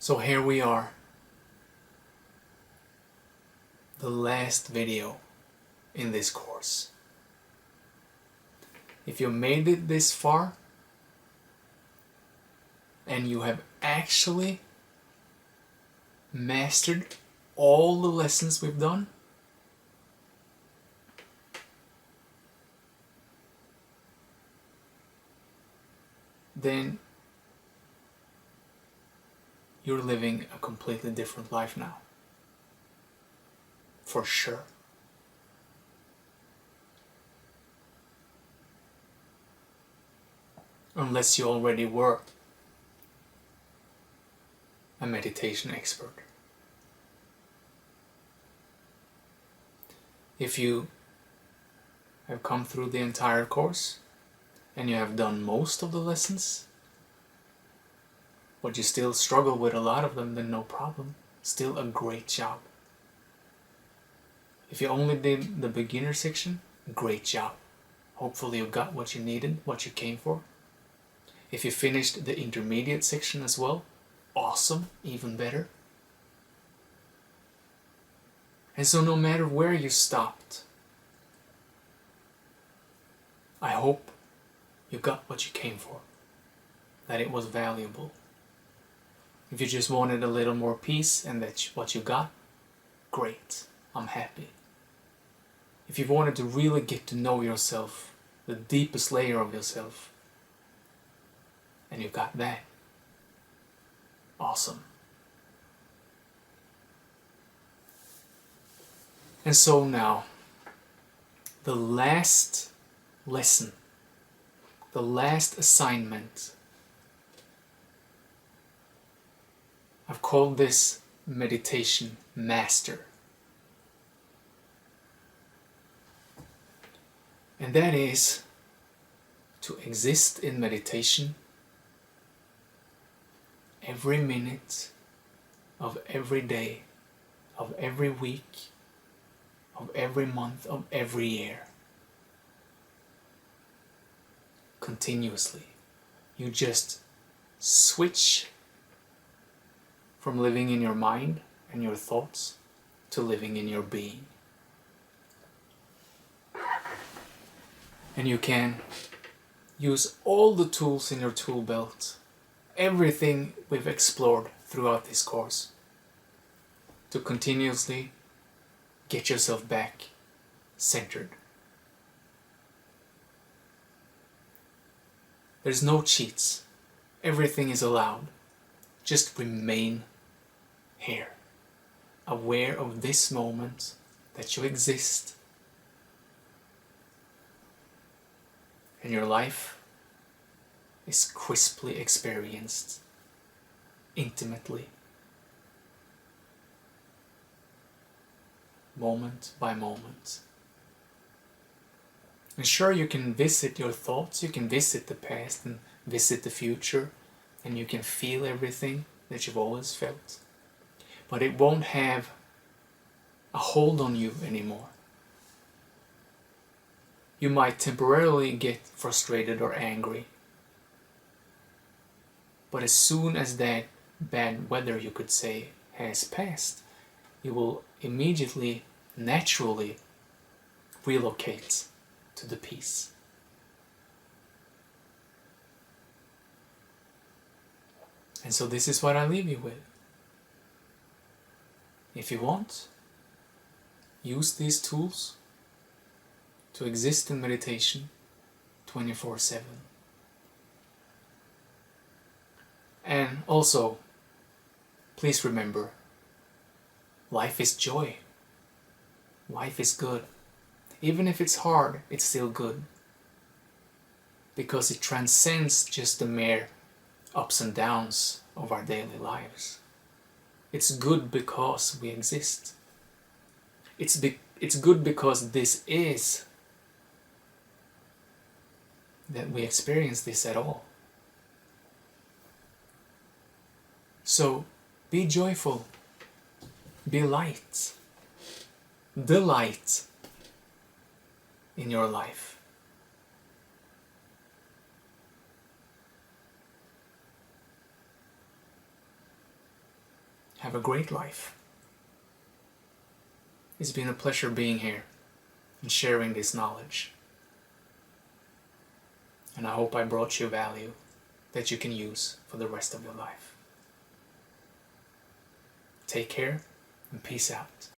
So here we are, the last video in this course. If you made it this far and you have actually mastered all the lessons we've done, then you're living a completely different life now. For sure. Unless you already were a meditation expert. If you have come through the entire course and you have done most of the lessons, but you still struggle with a lot of them, then no problem. Still a great job. If you only did the beginner section, great job. Hopefully you got what you needed, what you came for. If you finished the intermediate section as well, awesome, even better. And so no matter where you stopped, I hope you got what you came for, that it was valuable. If you just wanted a little more peace and that's what you got, great, I'm happy. If you wanted to really get to know yourself, the deepest layer of yourself, and you got that, awesome. And so now, the last lesson, the last assignment, I've called this meditation master. And that is to exist in meditation every minute of every day, of every week, of every month, of every year. Continuously. You just switch from living in your mind and your thoughts to living in your being. And you can use all the tools in your tool belt, everything we've explored throughout this course, to continuously get yourself back centered. There's no cheats. Everything is allowed. Just remain here, aware of this moment, that you exist, and your life is crisply experienced, intimately, moment by moment. And sure, you can visit your thoughts, you can visit the past and visit the future, and you can feel everything that you've always felt. But it won't have a hold on you anymore. You might temporarily get frustrated or angry. But as soon as that bad weather, you could say, has passed, you will immediately, naturally relocate to the peace. And so this is what I leave you with. If you want, use these tools to exist in meditation 24/7. And also, please remember, life is joy. Life is good. Even if it's hard, it's still good. Because it transcends just the mere ups and downs of our daily lives. It's good because we exist. It's good because this is that we experience this at all. So be joyful, be light, delight in your life. Have a great life. It's been a pleasure being here and sharing this knowledge. And I hope I brought you value that you can use for the rest of your life. Take care and peace out.